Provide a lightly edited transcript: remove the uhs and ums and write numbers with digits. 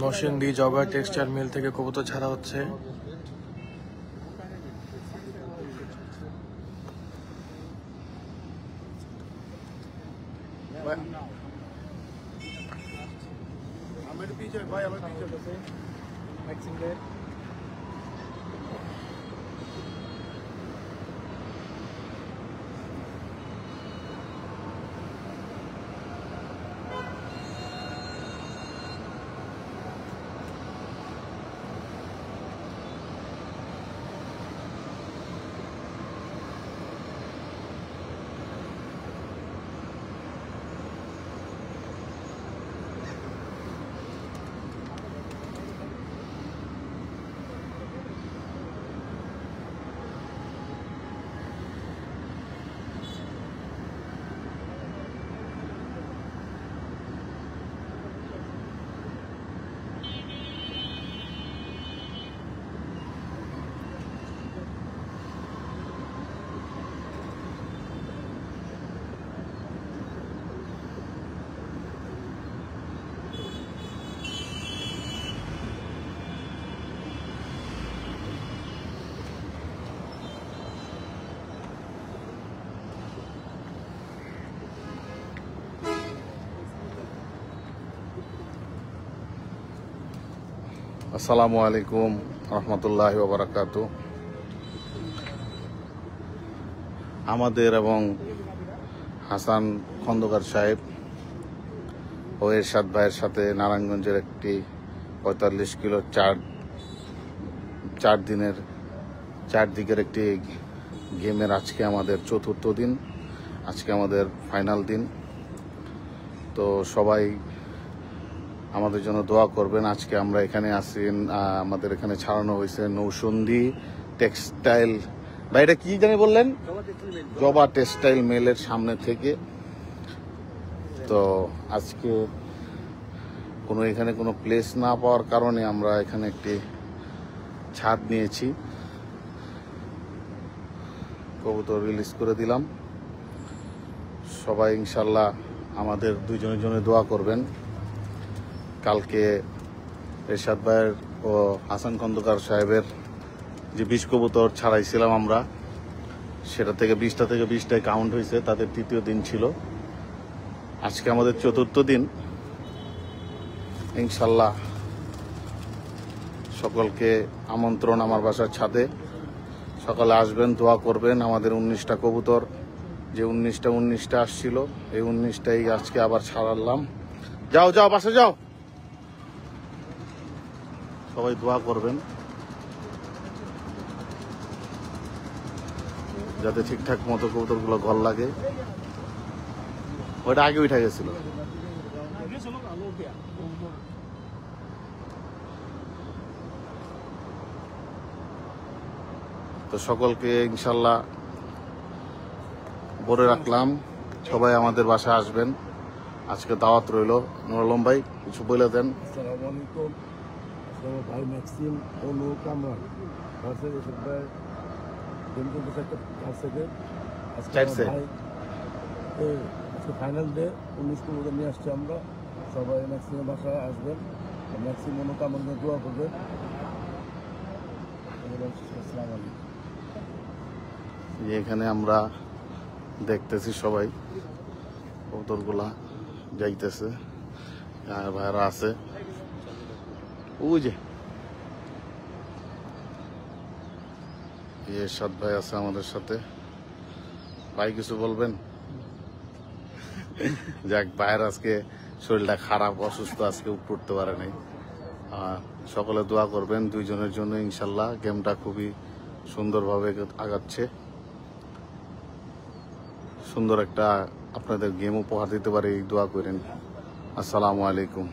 নরসিংদী জবা টেক্সটাইল মিল থেকে কবুতর ছাড়া হচ্ছে। আসসালামু আলাইকুম রহমতুল্লাহি ওয়া বারাকাতুহু। আমাদের এবং হাসান খন্দকার সাহেব ও এরশাদ ভাইয়ের সাথে নারায়ণগঞ্জের একটি ৪৫ কিলো চার দিকের একটি গেমের আজকে আমাদের চতুর্থ দিন, আজকে আমাদের ফাইনাল দিন। তো সবাই আমাদের জন্য দোয়া করবেন। আজকে আমরা এখানে আসি, আমাদের এখানে ছাড়ানো হয়েছে নৌসন্দী টেক্সটাইল, বা এটা কি জানি বললেন, জবা টেক্সটাইল মেলের সামনে থেকে। তো আজকে এখানে কোনো প্লেস না পাওয়ার কারণে আমরা এখানে একটি ছাদ নিয়েছি, কবুতর রিলিজ করে দিলাম। সবাই ইনশাল্লাহ আমাদের দুইজনের জন্য দোয়া করবেন। কালকে এরশাদ ভাইয়ের ও হাসান খন্দকার সাহেবের যে ২০ কবুতর ছাড়াইছিলাম আমরা, সেটা থেকে ২০টায় কাউন্ট হয়েছে, তাদের তৃতীয় দিন ছিল। আজকে আমাদের চতুর্থ দিন। ইনশাল্লাহ সকলকে আমন্ত্রণ আমার বাসার ছাদে, সকালে আসবেন, দোয়া করবেন। আমাদের ১৯টা কবুতর, যে ১৯টা আসছিল, এই ১৯টাই আজকে আবার ছাড়ালাম। যাও যাও বাসা যাও, সবাই দোয়া করবেন যাতে ঠিকঠাক মতো কবুতরগুলো ঘর লাগে। ওইটা আগে উঠে গেছিল। তো সকলকে ইনশাল্লাহ বলে রাখলাম, সবাই আমাদের বাসায় আসবেন। আজকে দাওয়াত রইল। নুর আলম ভাই কিছু বলে দেন। আসসালামু আলাইকুম। ভাই ম্যাক্সিম অনু কামরান ভাই আজকে ফাইনাল ডে, ১৯ কবুতর নিয়ে আসছি আমরা। সবাই ম্যাক্সিমের বাসায় আসবেন, ম্যাক্সিম অনু কামরানকে দোয়া করবেন। আসসালামু আলাইকুম। এখানে আমরা দেখতেছি সবাই কবুতরগুলা যাইতেছে, আর ভাইরা আছে ওই যে এরশাদ ভাই আছে আমাদের সাথে। ভাই কিছু বলবেন? যাক, ভাইয়ের আজকে শরীরটা খারাপ, অসুস্থ, আজকে উঠতে পারে নাই। সকলে দোয়া করবেন দুইজনের জন্য। ইনশাল্লাহ গেমটা খুবই সুন্দরভাবে আগাচ্ছে। সুন্দর একটা আপনাদের গেম উপহার দিতে পারে, এই দোয়া করেন। আসসালামু আলাইকুম।